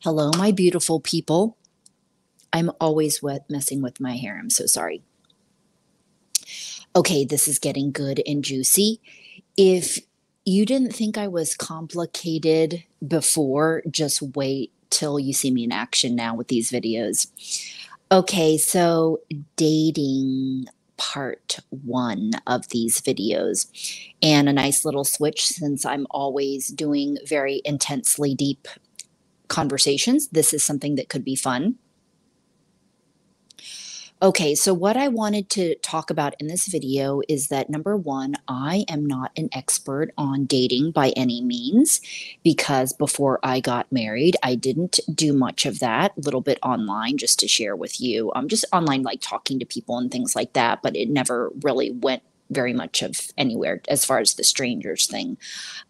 Hello, my beautiful people. I'm always messing with my hair. I'm so sorry. Okay, this is getting good and juicy. If you didn't think I was complicated before, just wait till you see me in action now with these videos. Okay, so dating part one of these videos, and a nice little switch since I'm always doing very intensely deep conversations. This is something that could be fun. Okay, so what I wanted to talk about in this video is that number one, I am not an expert on dating by any means because before I got married, I didn't do much of that, a little bit online just to share with you. Just online, like talking to people and things like that, but it never really went very much of anywhere as far as the strangers thing.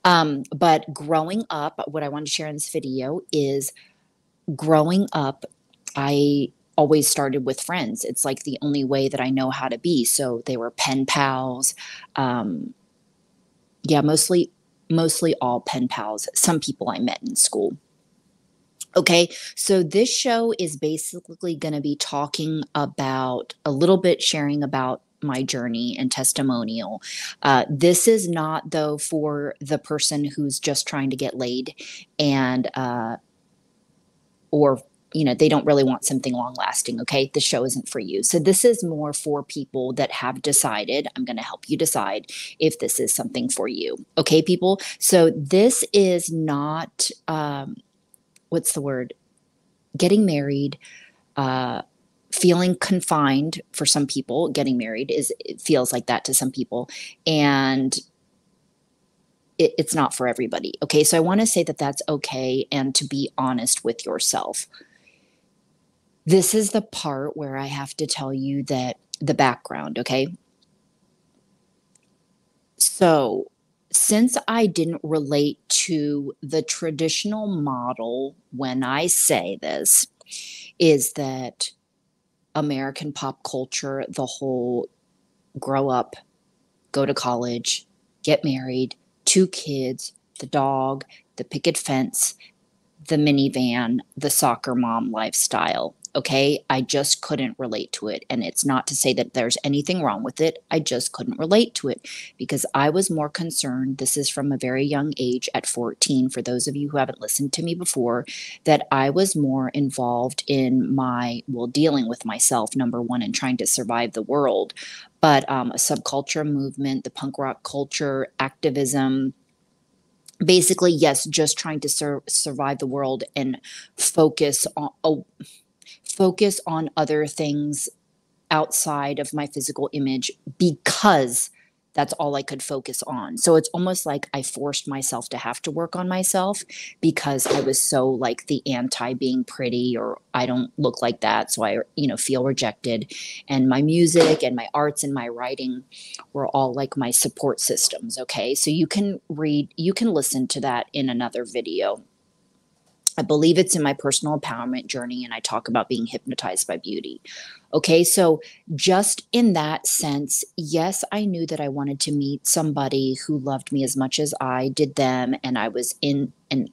But growing up, what I want to share in this video is growing up, I always started with friends. It's like the only way that I know how to be. So they were pen pals. Um, yeah, mostly all pen pals. Some people I met in school. Okay, so this show is basically going to be talking about a little bit sharing about my journey and testimonial. This is not though for the person who's just trying to get laid and or they don't really want something long lasting. Okay, the show isn't for you. So this is more for people that have decided. I'm going to help you decide if this is something for you. Okay, people. So this is not what's the word, getting married, feeling confined. For some people, getting married is, it feels like that to some people, and it's not for everybody. Okay, so I want to say that that's okay, and to be honest with yourself. This is the part where I have to tell you that the background, okay? So, since I didn't relate to the traditional model when I say this, is that American pop culture, the whole grow up, go to college, get married, 2 kids, the dog, the picket fence, the minivan, the soccer mom lifestyle. Okay, I just couldn't relate to it. And it's not to say that there's anything wrong with it. I just couldn't relate to it because I was more concerned. This is from a very young age at 14, for those of you who haven't listened to me before, that I was more involved in dealing with myself, number one, and trying to survive the world. But a subculture movement, the punk rock culture, activism, basically, yes, just trying to survive the world and focus on focus on other things outside of my physical image because that's all I could focus on. So it's almost like I forced myself to have to work on myself because I was so like the anti being pretty, or I don't look like that. So I, feel rejected. And my music and my arts and my writing were all like my support systems. Okay. So you can listen to that in another video. I believe it's in my personal empowerment journey, and I talk about being hypnotized by beauty. Okay, so just in that sense, yes, I knew that I wanted to meet somebody who loved me as much as I did them, and I was in and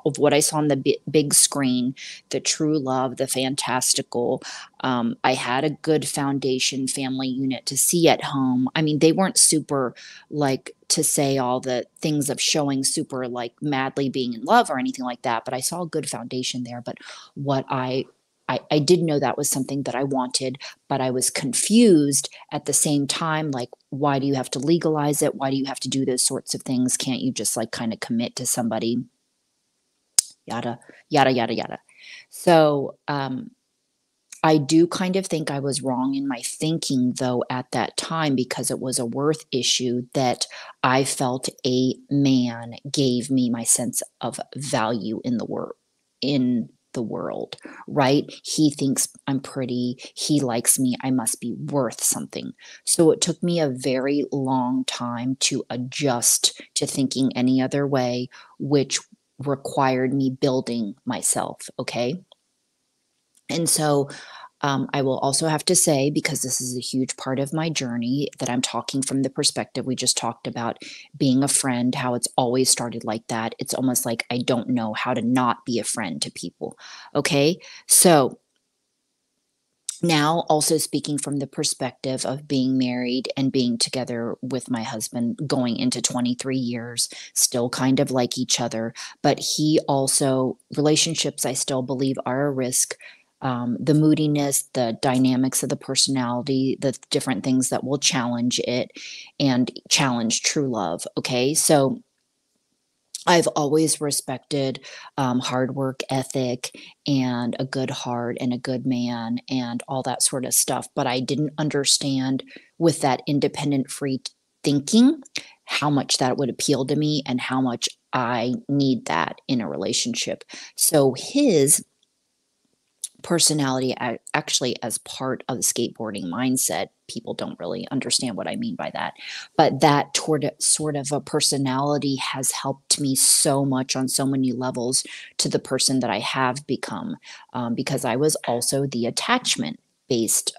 of what I saw on the big screen, the true love, the fantastical. I had a good foundation family unit to see at home. I mean, they weren't super like to say all the things of showing super like madly being in love or anything like that, but I saw a good foundation there. But what I did know that was something that I wanted, but I was confused at the same time. Like, why do you have to legalize it? Why do you have to do those sorts of things? Can't you just like kind of commit to somebody? Yada, yada, yada, yada. So, I do kind of think I was wrong in my thinking, though, at that time, because it was a worth issue that I felt a man gave me my sense of value in the world, right? He thinks I'm pretty. He likes me. I must be worth something. So it took me a very long time to adjust to thinking any other way, which required me building myself. Okay. And so I will also have to say, because this is a huge part of my journey, that I'm talking from the perspective we just talked about being a friend, how it's always started like that. It's almost like I don't know how to not be a friend to people. Okay. So now, also speaking from the perspective of being married and being together with my husband going into 23 years, still kind of like each other, but he also, relationships I still believe are a risk. The moodiness, the dynamics of the personality, the different things that will challenge it and challenge true love. Okay. So, I've always respected hard work ethic and a good heart and a good man and all that sort of stuff. But I didn't understand with that independent free thinking how much that would appeal to me and how much I need that in a relationship. So his personality actually as part of the skateboarding mindset, people don't really understand what I mean by that, but that toward sort of a personality has helped me so much on so many levels to the person that I have become, because I was also the attachment based.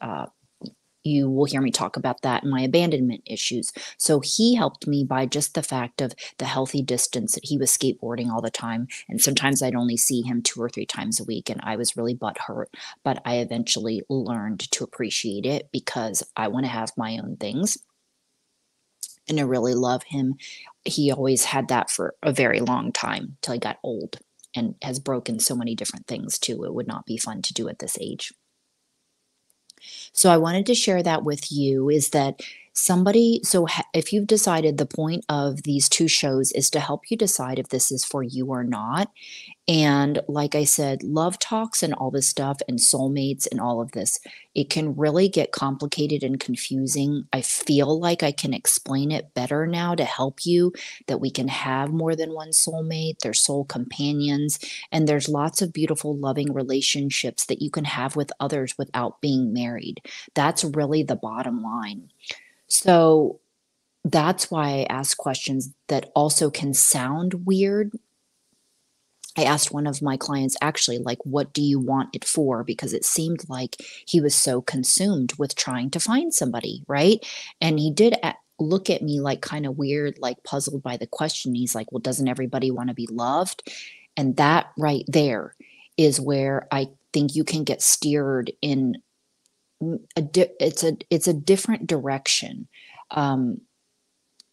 You will hear me talk about that in my abandonment issues. So he helped me by just the fact of the healthy distance that he was skateboarding all the time. And sometimes I'd only see him 2 or 3 times a week, and I was really butthurt. But I eventually learned to appreciate it because I want to have my own things. And I really love him. He always had that for a very long time till he got old and has broken so many different things too. It would not be fun to do at this age. So I wanted to share that with you is that if you've decided the point of these two shows is to help you decide if this is for you or not, and like I said, love talks and all this stuff and soulmates and all of this, it can really get complicated and confusing. I feel like I can explain it better now to help you that we can have more than one soulmate, they're soul companions, and there's lots of beautiful, loving relationships that you can have with others without being married. That's really the bottom line. So that's why I ask questions that also can sound weird. I asked one of my clients actually, like, what do you want it for? Because it seemed like he was so consumed with trying to find somebody, right? And he did look at me like kind of weird, like puzzled by the question. He's like, well, doesn't everybody want to be loved? And that right there is where I think you can get steered in it's a different direction. Um,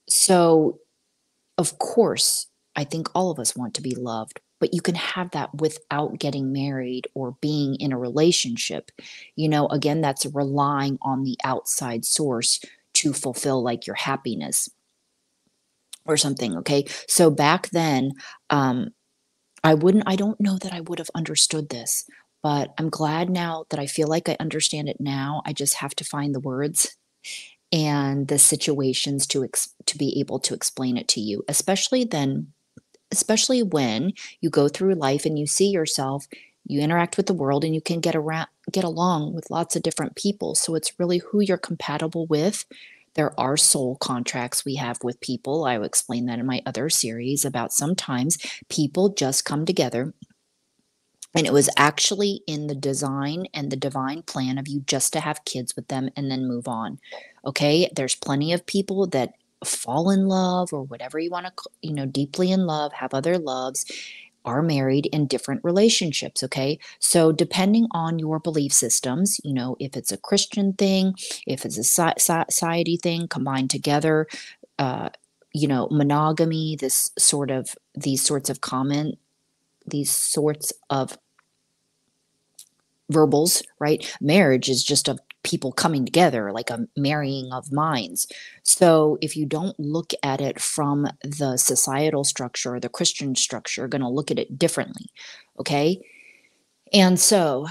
so of course, I think all of us want to be loved, but you can have that without getting married or being in a relationship. Again, that's relying on the outside source to fulfill like your happiness or something. Okay. So back then, um, I don't know that I would have understood this, but I'm glad now that I feel like I understand it now. I just have to find the words and the situations to be able to explain it to you, especially when you go through life and you see yourself, you interact with the world and you can get along with lots of different people. So it's really who you're compatible with. There are soul contracts we have with people. I will explain that in my other series about sometimes people just come together and it was actually in the design and the divine plan of you just to have kids with them and then move on. Okay. There's plenty of people that fall in love or whatever you want to, deeply in love, have other loves, are married in different relationships. Okay. So depending on your belief systems, if it's a Christian thing, if it's a society thing combined together, uh, monogamy, these sorts of verbals, right? Marriage is just of people coming together, like a marrying of minds. So if you don't look at it from the societal structure or the Christian structure, you're going to look at it differently. Okay. And so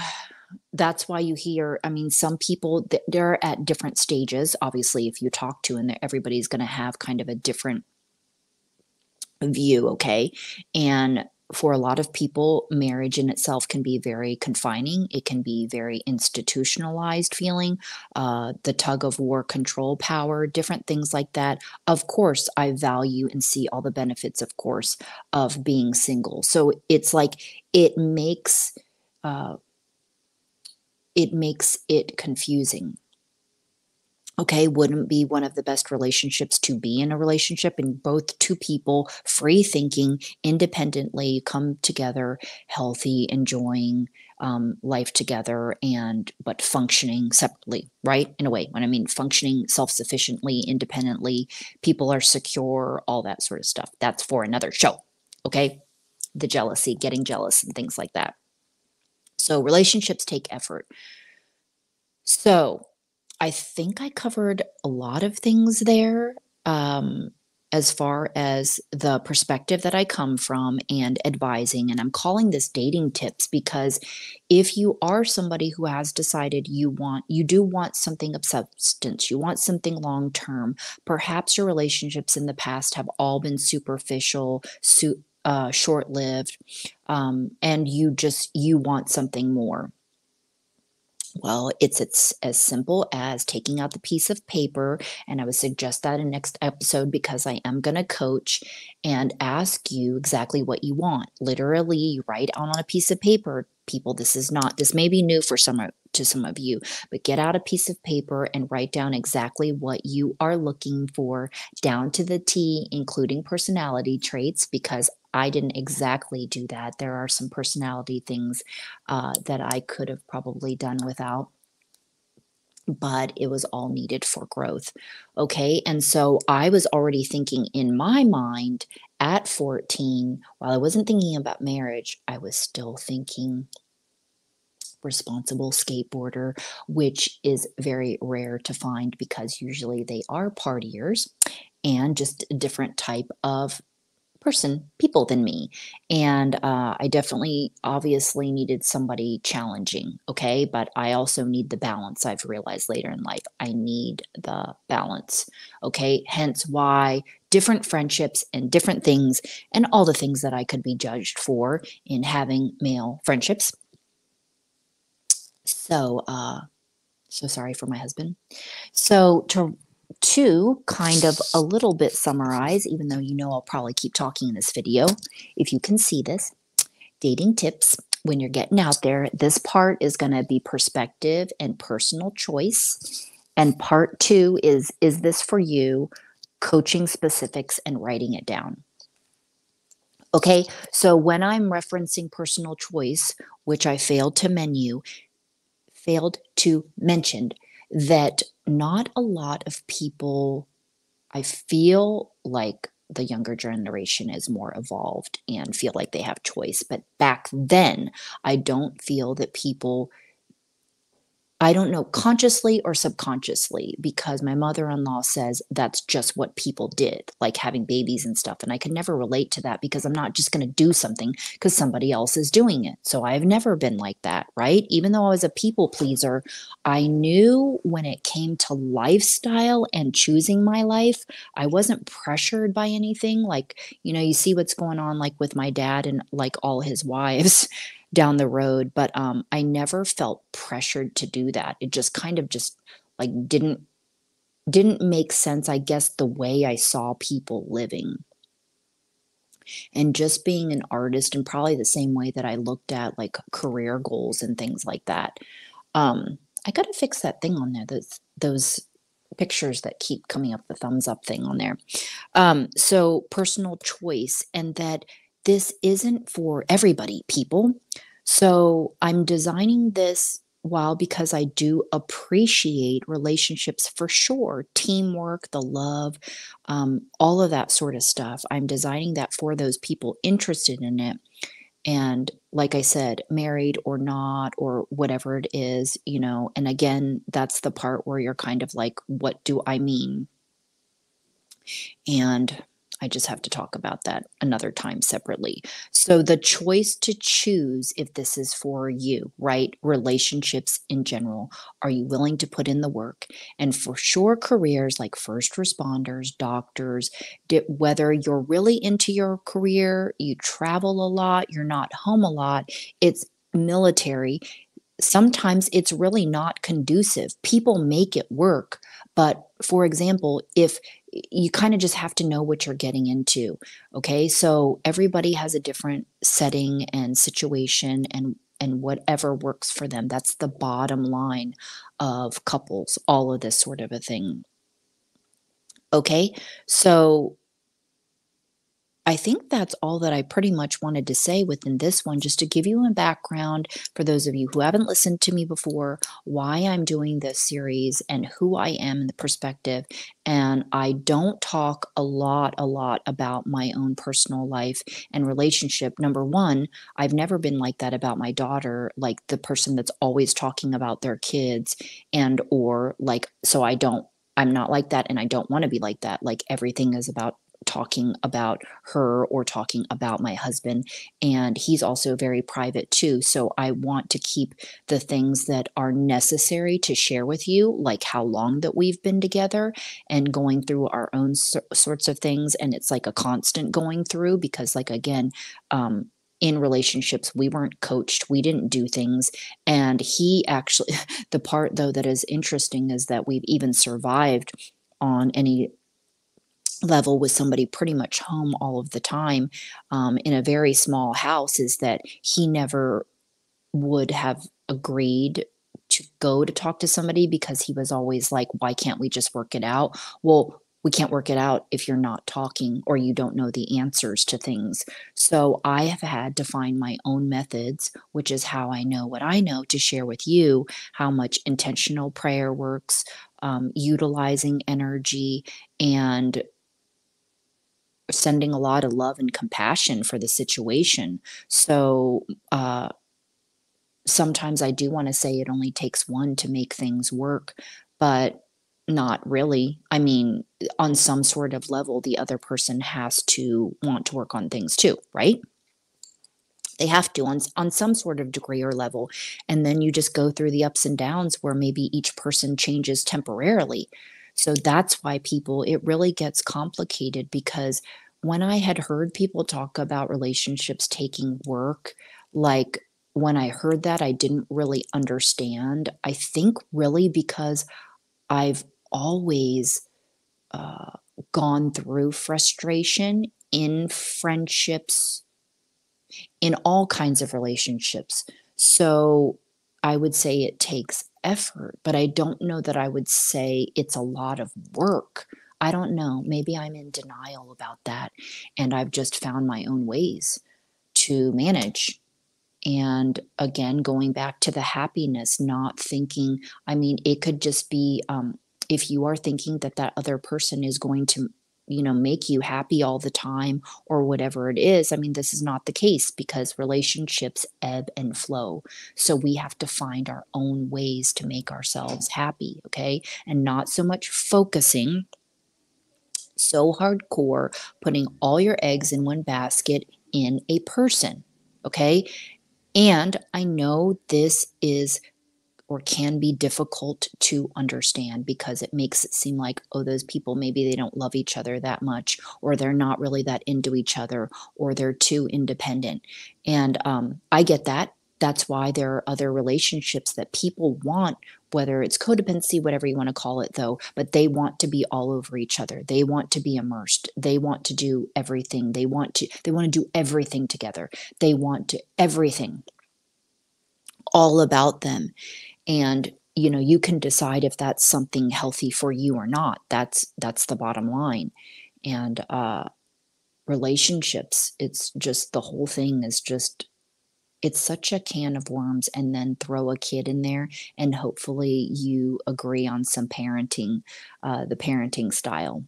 that's why you hear, I mean, some people, they're at different stages. Obviously, if you talk to, and everybody's going to have kind of a different view. Okay. And for a lot of people, marriage in itself can be very confining. It can be very institutionalized feeling, the tug of war, control power, different things like that. Of course, I value and see all the benefits, of course, of being single. So it's like it makes, uh, it makes it confusing. Okay, wouldn't be one of the best relationships to be in a relationship and both two people free thinking independently come together, healthy, enjoying life together, and but functioning separately, right? In a way, when I mean functioning self sufficiently, independently, people are secure, all that sort of stuff. That's for another show. Okay, the jealousy, getting jealous, and things like that. So relationships take effort. So I think I covered a lot of things there, um, as far as the perspective that I come from and advising. And I'm calling this dating tips because if you are somebody who has decided you do want something of substance, you want something long term, perhaps your relationships in the past have all been superficial, short lived, and you want something more. Well, it's as simple as taking out the piece of paper, and I would suggest that in next episode because I am going to coach and ask you exactly what you want. Literally, you write out on a piece of paper. People, this may be new for to some of you, but get out a piece of paper and write down exactly what you are looking for down to the T, including personality traits, because I didn't exactly do that. There are some personality things that I could have probably done without, but it was all needed for growth. Okay. And so I was already thinking in my mind at 14, while I wasn't thinking about marriage, I was still thinking responsible skateboarder, which is very rare to find because usually they are partiers and just a different type of people than me. And I definitely, obviously, needed somebody challenging. Okay. But I also need the balance. I've realized later in life, I need the balance. Okay. Hence why different friendships and different things and all the things that I could be judged for in having male friendships. So, so sorry for my husband. So to kind of a little bit summarize, even though you know I'll probably keep talking in this video, if you can see this, dating tips when you're getting out there, this part is going to be perspective and personal choice. And part two is this for you? Coaching specifics and writing it down. Okay, so when I'm referencing personal choice, which I failed to mention that not a lot of people, I feel like the younger generation is more evolved and feel like they have choice. But back then, I don't feel that people, I don't know, consciously or subconsciously, because my mother-in-law says that's just what people did, like having babies and stuff. And I can never relate to that because I'm not just going to do something because somebody else is doing it. So I've never been like that, right? Even though I was a people pleaser, I knew when it came to lifestyle and choosing my life, I wasn't pressured by anything. Like, you see what's going on, like with my dad and like all his wives down the road, but I never felt pressured to do that. It just kind of just like didn't make sense, I guess, the way I saw people living. And just being an artist, and probably the same way that I looked at like career goals and things like that. I got to fix that thing on there. Those pictures that keep coming up, the thumbs up thing on there. So personal choice, and that this isn't for everybody, people. So I'm designing this while because I do appreciate relationships for sure, teamwork, the love, all of that sort of stuff. I'm designing that for those people interested in it. And like I said, married or not, or whatever it is, and again, that's the part where you're kind of like, what do I mean? And I just have to talk about that another time separately. So the choice to choose if this is for you, right? Relationships in general. Are you willing to put in the work? And for sure, careers like first responders, doctors, whether you're really into your career, you travel a lot, you're not home a lot, it's military. Sometimes it's really not conducive. People make it work. But for example, if you kind of just have to know what you're getting into. Okay. So everybody has a different setting and situation and and whatever works for them. That's the bottom line of couples, all of this sort of a thing. Okay, so I think that's all that I pretty much wanted to say within this one, just to give you a background for those of you who haven't listened to me before, why I'm doing this series and who I am in the perspective. And I don't talk a lot about my own personal life and relationship. Number one, I've never been like that about my daughter, like the person that's always talking about their kids and or like, so I'm not like that and I don't want to be like that. Like everything is about talking about her or talking about my husband. And he's also very private too. So I want to keep the things that are necessary to share with you, like how long that we've been together and going through our own sorts of things. And it's like a constant going through because, like, again, in relationships, we weren't coached, we didn't do things. And he actually, the part though that is interesting is that we've even survived on any level with somebody pretty much home all of the time in a very small house is that he never would have agreed to go to talk to somebody because he was always like, why can't we just work it out? Well, we can't work it out if you're not talking or you don't know the answers to things. So I have had to find my own methods, which is how I know what I know to share with you how much intentional prayer works, utilizing energy, and sending a lot of love and compassion for the situation. So sometimes I do want to say it only takes one to make things work, but not really. I mean, on some sort of level, the other person has to want to work on things too, right? They have to on some sort of degree or level. And then you just go through the ups and downs where maybe each person changes temporarily. So that's why people, it really gets complicated because when I had heard people talk about relationships taking work, like when I heard that, I didn't really understand. I think really because I've always uh, gone through frustration in friendships, in all kinds of relationships. So I would say it takes effort, but I don't know that I would say it's a lot of work. I don't know. Maybe I'm in denial about that. And I've just found my own ways to manage. And again, going back to the happiness, not thinking, I mean, it could just be if you are thinking that that other person is going to, make you happy all the time or whatever it is. I mean, this is not the case because relationships ebb and flow. So we have to find our own ways to make ourselves happy, okay? And not so much focusing so hardcore, putting all your eggs in one basket in a person, okay? And I know this is or can be difficult to understand because it makes it seem like, oh, those people, maybe they don't love each other that much, or they're not really that into each other, or they're too independent. And I get that. That's why there are other relationships that people want, whether it's codependency, whatever you want to call it, though, but they want to be all over each other. They want to be immersed. They want to do everything. They want to do everything together. They want to everything all about them. And you can decide if that's something healthy for you or not. That's the bottom line. And relationships, it's just the whole thing is just, it's such a can of worms. And then throw a kid in there and hopefully you agree on some parenting, the parenting style.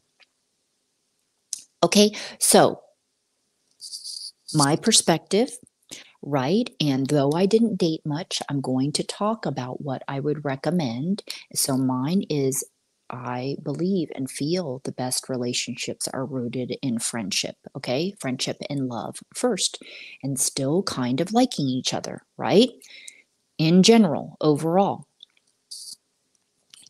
Okay, so my perspective, right? And though I didn't date much, I'm going to talk about what I would recommend. So mine is, I believe and feel the best relationships are rooted in friendship, okay? Friendship and love first, and still kind of liking each other, right? In general, overall,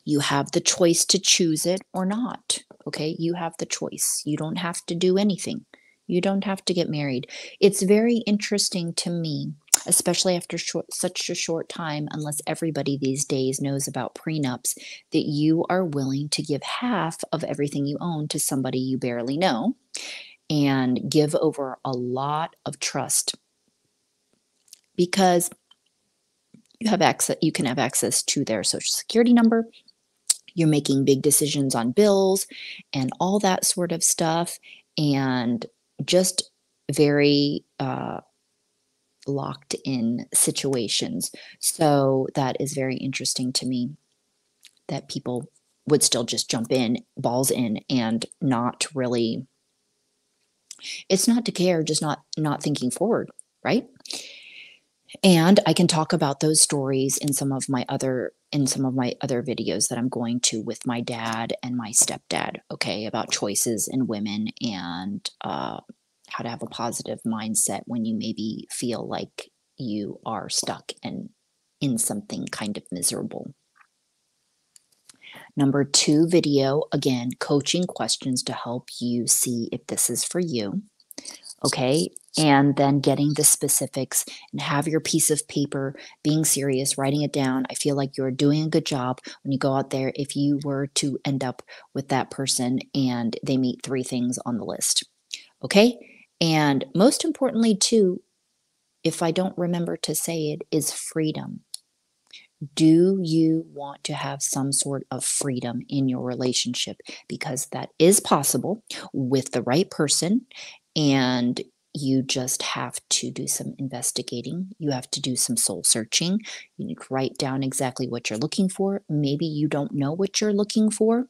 you have the choice to choose it or not, okay? You have the choice. You don't have to do anything. You don't have to get married. It's very interesting to me, especially after such a short time, unless everybody these days knows about prenups, that you are willing to give half of everything you own to somebody you barely know and give over a lot of trust. Because you can have access to their social security number. You're making big decisions on bills and all that sort of stuff, and just very locked in situations. So that is very interesting to me that people would still just jump in, balls in, and not really, it's not to care, just not thinking forward, right? And I can talk about those stories in some of my other videos that I'm going to with my dad and my stepdad, okay, about choices in women and how to have a positive mindset when you maybe feel like you are stuck and in something kind of miserable. Number 2 video, again, coaching questions to help you see if this is for you. Okay. And then getting the specifics and have your piece of paper, being serious, writing it down. I feel like you're doing a good job when you go out there. If you were to end up with that person and they meet 3 things on the list. Okay. And most importantly, too, if I don't remember to say it, is freedom. Do you want to have some sort of freedom in your relationship? Because that is possible with the right person, and you just have to do some investigating. You have to do some soul searching. You need to write down exactly what you're looking for. Maybe you don't know what you're looking for,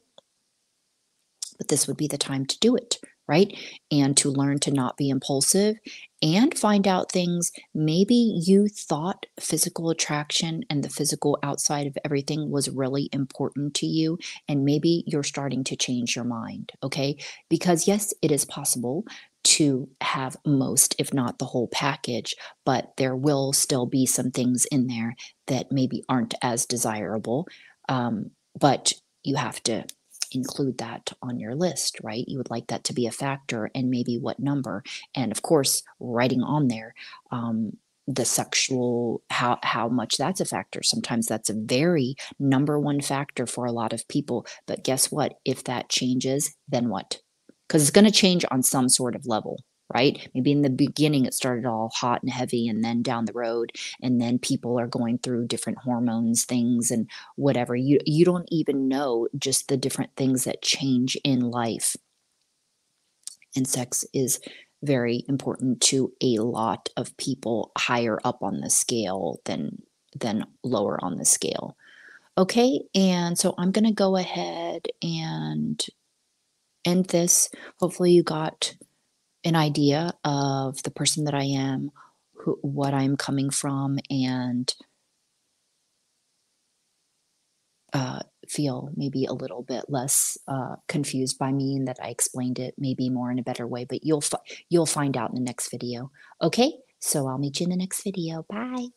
but this would be the time to do it, right? And to learn to not be impulsive and find out things. Maybe you thought physical attraction and the physical outside of everything was really important to you, and maybe you're starting to change your mind, okay? Because yes, it is possible to have most, if not the whole package, but there will still be some things in there that maybe aren't as desirable. But you have to include that on your list, right? You would like that to be a factor, and maybe what number. And of course, writing on there the sexual, how much that's a factor. Sometimes that's a very number one factor for a lot of people. But guess what? If that changes, then what? Because it's going to change on some sort of level, right? Maybe in the beginning it started all hot and heavy, and then down the road, and then people are going through different hormones, things, and whatever. You don't even know just the different things that change in life. And sex is very important to a lot of people higher up on the scale than lower on the scale. Okay, and so I'm going to go ahead and end this. Hopefully you got an idea of the person that I am, what I'm coming from, and feel maybe a little bit less confused by me, and that I explained it maybe more in a better way. But you'll find out in the next video. Okay, so I'll meet you in the next video. Bye.